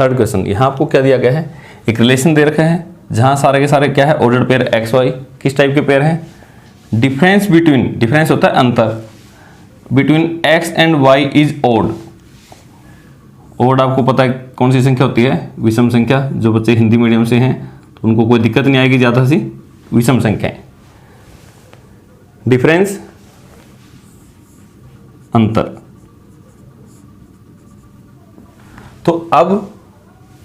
Third question, यहाँ आपको क्या दिया गया है, एक रिलेशन दे रखा है जहाँ सारे के सारे क्या है, ऑर्डर्ड पेयर एक्स वाई। किस टाइप के पेयर हैं, डिफरेंस बिटवीन, डिफरेंस होता है अंतर, between X and Y is odd. Odd आपको पता है कौन सी संख्या होती है, विषम संख्या। जो बच्चे हिंदी मीडियम से हैं तो उनको कोई दिक्कत नहीं आएगी, ज़्यादा सी विषम संख्याएं। डिफरेंस अंतर। तो अब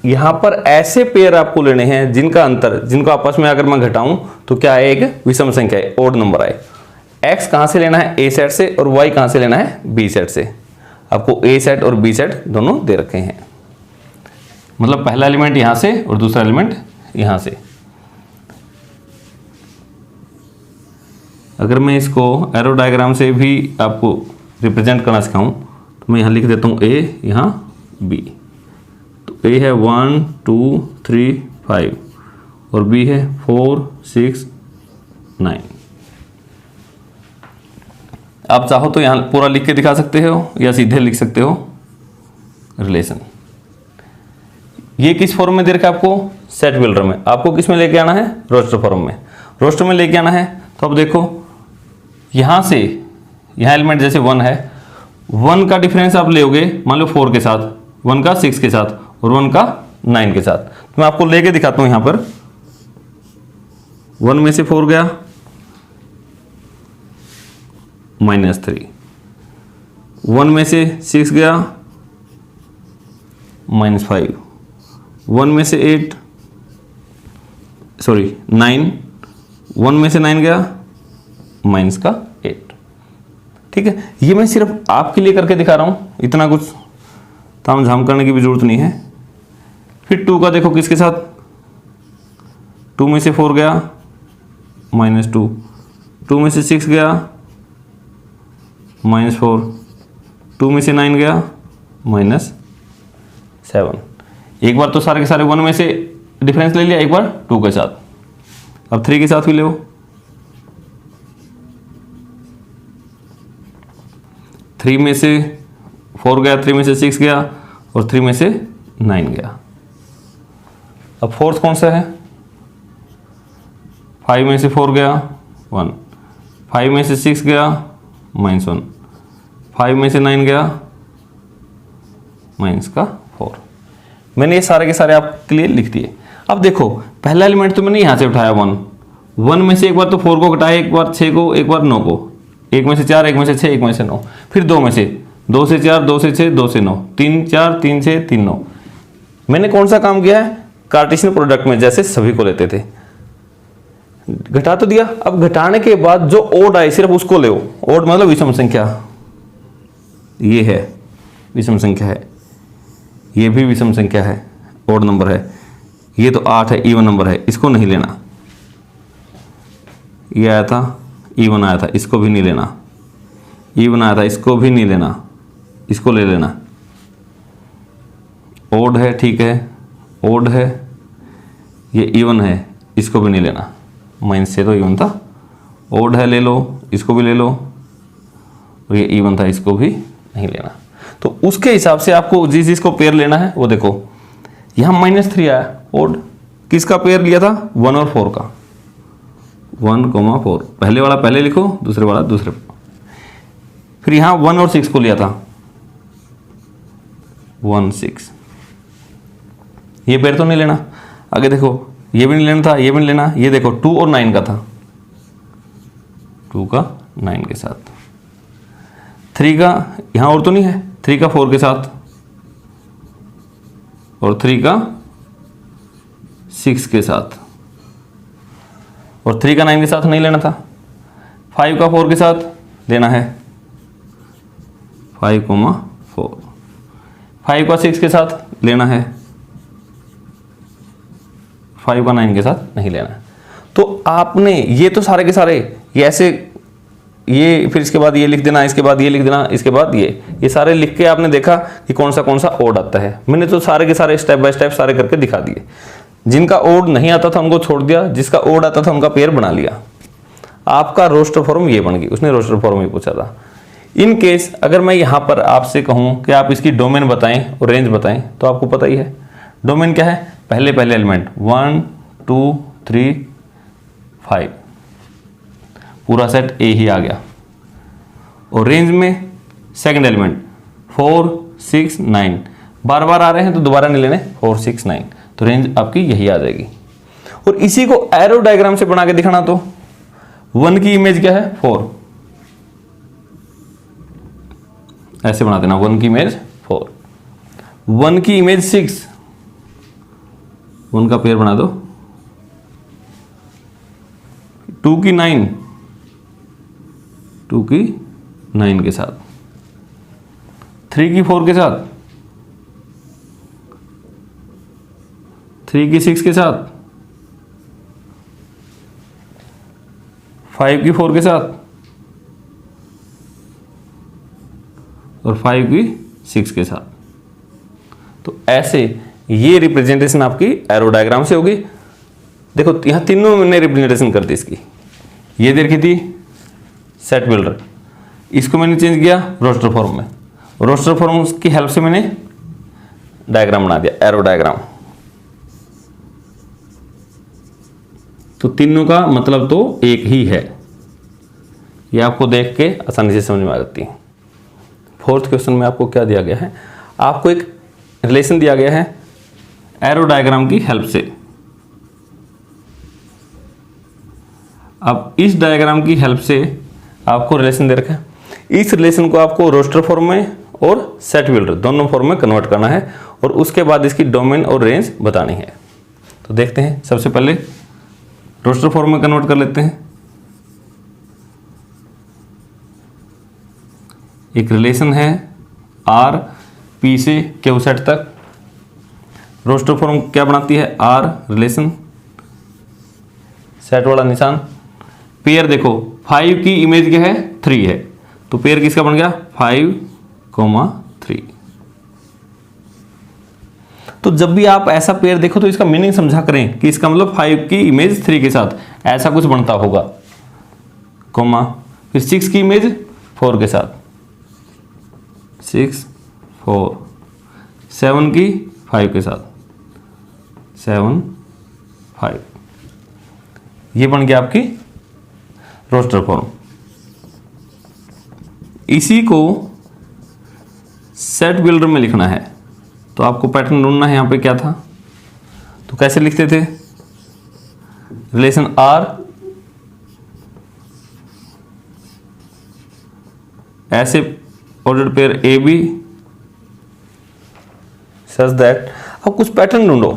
यहां पर ऐसे पेयर आपको लेने हैं जिनका अंतर, जिनको आपस में अगर मैं घटाऊं तो क्या है, एक विषम संख्या है, ओड नंबर आए। एक्स कहां से लेना है, ए सेट से, और वाई कहां से लेना है, बी सेट से। आपको ए सेट और बी सेट दोनों दे रखे हैं, मतलब पहला एलिमेंट यहां से और दूसरा एलिमेंट यहां से। अगर मैं इसको एरो डायग्राम से भी आपको रिप्रेजेंट करना सिखाऊं तो मैं यहां लिख देता हूं ए, यहां बी। तो ए है 1 2 3 5 और बी है 4 6 9। आप चाहो तो यहां पूरा लिख के दिखा सकते हो या सीधे लिख सकते हो रिलेशन। ये किस फॉर्म में दे रखा है आपको, सेट बिल्डर में। आपको किस में लेके आना है, रोस्टर फॉर्म में। रोस्टर में लेके आना है तो अब देखो यहां से, यहां एलिमेंट जैसे 1 है, 1 का डिफरेंस आप लोगे मान लो 4 के साथ, 1 का 6 के साथ और 1 का 9 के साथ। तो मैं आपको लेके दिखाता हूं। यहां पर 1 में से 4 गया -3, 1 में से 6 गया -5, 1 में से 9, 1 में से 9 गया -8। ठीक है, ये मैं सिर्फ आपके लिए करके दिखा रहा हूं, इतना कुछ ताम झाम करने की भी जरूरत नहीं है। फिर 2 का देखो किसके साथ, 2 में से 4 गया -2, 2 में से 6 गया -4, 2 में से 9 गया -7। एक बार तो सारे के सारे 1 में से डिफरेंस ले लिया, एक बार 2 के साथ। अब 3 के साथ भी ले, 3 में से 4 गया, 3 में से 6 गया और 3 में से 9 गया। अब फोर्थ कौन सा है, 5 में से 4 गया 1, 5 में से 6 गया -1, 5 में से 9 गया -4। मैंने ये सारे के सारे आपके लिए लिख दिए। अब देखो पहला एलिमेंट तो मैंने यहां से उठाया 1 में से एक बार तो 4 को घटाया, एक बार 6 को, एक बार 9 को, 1 में से 4, 1 में से 6, 1 में से 9। फिर 2 में से 2 से 4, 2 से 6, 2 से 9, 3 4, 3 6, 3 9। मैंने कौन सा काम किया है, कार्टेशियन प्रोडक्ट में जैसे सभी को लेते थे, घटा तो दिया। अब घटाने के बाद जो ओड आए सिर्फ उसको ले। ओड मतलब विषम संख्या, ये है विषम संख्या है, ये भी विषम संख्या है, ओड नंबर है। ये तो 8 है, इवन नंबर है, इसको नहीं लेना। ये आया था, इवन आया था, इसको भी नहीं लेना। इवन आया था, इसको भी नहीं लेना, इसको ले लेना। ओड है, ठीक है, ओड है, ये इवन है, इसको भी नहीं लेना। माइनस से तो इवन था, ओड है ले लो, इसको भी ले लो, और ये इवन था, इसको भी नहीं लेना। तो उसके हिसाब से आपको जिस जिसको पेयर लेना है वो देखो, यहां -3 आया, ओड किसका पेयर लिया था, 1 और 4 का, 1, 4। पहले वाला पहले लिखो, दूसरे वाला दूसरे। फिर यहां 1 और 6 को लिया था, 1 6। ये पेयर तो नहीं लेना। आगे देखो ये भी नहीं लेना था, ये भी नहीं लेना। ये देखो 2 और 9 का था, 2 का 9 के साथ। 3 का यहां और तो नहीं है, 3 का 4 के साथ और 3 का 6 के साथ और 3 का 9 के साथ नहीं लेना था। 5 का 4 के साथ लेना है, 5, 4। 5 का 6 के साथ लेना है, 5 का 9 के साथ नहीं लेना है। तो आपने ये तो सारे के सारे ये ऐसे, ये फिर इसके बाद ये लिख देना, इसके बाद ये लिख देना, इसके बाद ये सारे लिख के आपने देखा कि कौन सा ओड आता है। मैंने तो सारे के सारे स्टेप बाय स्टेप सारे करके दिखा दिए। जिनका ओड नहीं आता था उनको छोड़ दिया, जिसका ओड आता था उनका पेयर बना लिया। आपका रोस्टर फॉर्म ये बन गई, उसने रोस्टर फॉर्म ही पूछा था। इन केस अगर मैं यहाँ पर आपसे कहूँ कि आप इसकी डोमेन बताएं और रेंज बताएं, तो आपको पता ही है डोमेन क्या है, पहले एलिमेंट 1 2 3 5, पूरा सेट ए ही आ गया। और रेंज में सेकंड एलिमेंट 4 6 9, बार बार आ रहे हैं तो दोबारा नहीं लेने, 4 6 9, तो रेंज आपकी यही आ जाएगी। और इसी को एरो डायग्राम से बना के दिखाना, तो 1 की इमेज क्या है 4, ऐसे बना देना, 1 की इमेज 4, 1 की इमेज 6, 1 का पेयर बना दो, 2 की 9, 2 की 9 के साथ, 3 की 4 के साथ, 3 की 6 के साथ, 5 की 4 के साथ और 5 की 6 के साथ। तो ऐसे ये रिप्रेजेंटेशन आपकी एरो डायग्राम से होगी। देखो यहां तीनों मैंने रिप्रेजेंटेशन कर दी इसकी। ये दे रखी थी सेट बिल्डर, इसको मैंने चेंज किया रोस्टर फॉर्म में, रोस्टर फॉर्म की हेल्प से मैंने डायग्राम बना दिया, एरो डायग्राम। तो तीनों का मतलब तो एक ही है, ये आपको देख के आसानी से समझ में आ जाती है। फोर्थ क्वेश्चन में आपको क्या दिया गया है, आपको एक रिलेशन दिया गया है एरो डायग्राम की हेल्प से। अब इस डायग्राम की हेल्प से आपको रिलेशन दे रखा है, इस रिलेशन को आपको रोस्टर फॉर्म में और सेट बिल्डर दोनों फॉर्म में कन्वर्ट करना है और उसके बाद इसकी डोमेन और रेंज बतानी है। तो देखते हैं, सबसे पहले रोस्टर फॉर्म में कन्वर्ट कर लेते हैं। एक रिलेशन है आर पी से क्यू सेट तक, रोस्टर फॉर्म क्या बनाती है, आर रिलेशन सेट वाला निशान, पेयर देखो 5 की इमेज क्या है 3 है, तो पेयर किसका बन गया 5, 3। तो जब भी आप ऐसा पेयर देखो तो इसका मीनिंग समझा करें कि इसका मतलब 5 की इमेज 3 के साथ ऐसा कुछ बनता होगा, कोमा फिर 6 की इमेज 4 के साथ, 6 4, 7 की 5 के साथ, 7 5, ये बन गया आपकी रोस्टर फॉर्म। इसी को सेट बिल्डर में लिखना है तो आपको पैटर्न ढूंढना है। यहां पे क्या था, तो कैसे लिखते थे, रिलेशन आर ऐसे ordered pair A B such that, अब कुछ पैटर्न ढूंढो।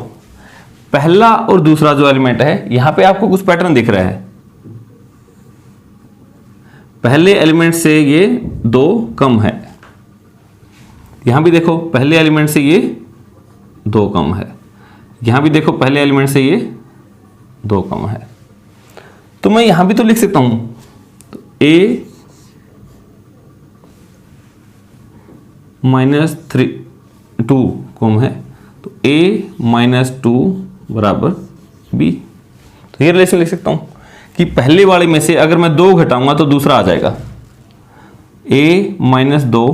पहला और दूसरा जो एलिमेंट है यहां पे आपको कुछ पैटर्न दिख रहा है, पहले एलिमेंट से ये 2 कम है, यहां भी देखो पहले एलिमेंट से ये 2 कम है, यहां भी देखो पहले एलिमेंट से ये 2 कम है। तो मैं यहां भी तो लिख सकता हूं, तो a -2 कम है, तो a -2 बराबर b। तो ये रिलेशन लिख सकता हूं कि पहले वाले में से अगर मैं 2 घटाऊंगा तो दूसरा आ जाएगा, a -2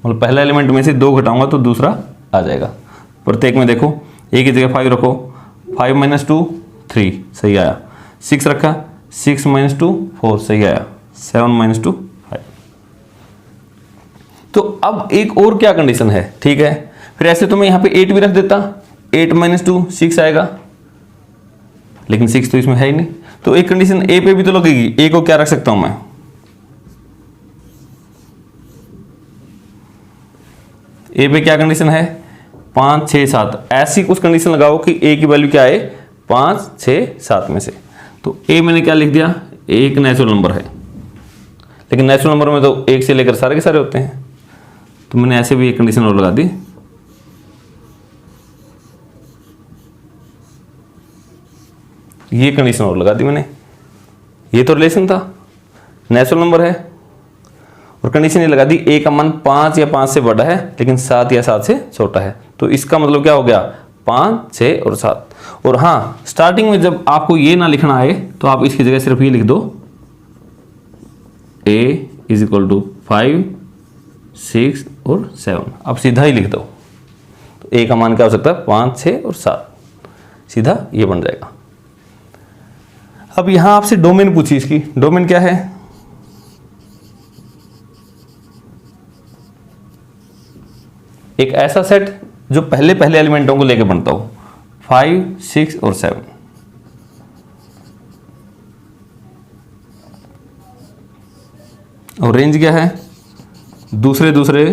मतलब पहला एलिमेंट में से 2 घटाऊंगा तो दूसरा आ जाएगा। प्रत्येक में देखो a की जगह 5 रखो, 5 - 2 3 सही आया, 6 रखा 6 - 2 4 सही आया, 7 - 2 5। तो अब एक और क्या कंडीशन है, ठीक है, फिर ऐसे तो मैं यहां पे 8 भी रख देता, 8 - 2 6 आएगा, लेकिन 6 तो इसमें है ही नहीं, तो एक कंडीशन ए पे भी तो लगेगी। ए को क्या रख सकता हूं मैं, ए पे क्या कंडीशन है 5 6 7, ऐसी कुछ कंडीशन लगाओ कि ए की वैल्यू क्या आए 5 6 7 में से। तो ए मैंने क्या लिख दिया, ए एक नेचुरल नंबर है, लेकिन नेचुरल नंबर में तो 1 से लेकर सारे के सारे होते हैं, तो मैंने ऐसे भी एक कंडीशन और लगा दी, ये कंडीशन और लगा दी मैंने। ये तो रिलेशन था, नेचुरल नंबर है, और कंडीशन ये लगा दी ए का मान 5 या 5 से बड़ा है लेकिन 7 या 7 से छोटा है। तो इसका मतलब क्या हो गया 5 6 और 7। और हाँ, स्टार्टिंग में जब आपको ये ना लिखना आए तो आप इसकी जगह सिर्फ ये लिख दो a = 5 6 और 7, आप सीधा ही लिख दो। तो ए का मान क्या हो सकता है 5, 6 और 7, सीधा ये बन जाएगा। अब यहां आपसे डोमेन पूछी, इसकी डोमेन क्या है, एक ऐसा सेट जो पहले पहले एलिमेंटों को लेके बनता हो, 5, 6 और 7। और रेंज क्या है, दूसरे दूसरे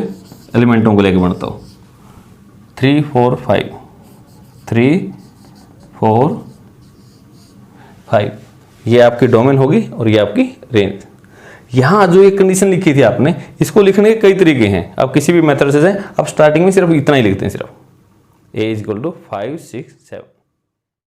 एलिमेंटों को लेके बनता हो, 3, 4, 5, 3, 4, 5। ये आपकी डोमेन होगी और ये आपकी रेंज। यहाँ जो एक कंडीशन लिखी थी आपने, इसको लिखने के कई तरीके हैं, आप किसी भी मेथड से जाएं, आप स्टार्टिंग में सिर्फ इतना ही लिखते हैं, सिर्फ a = 5, 6, 7।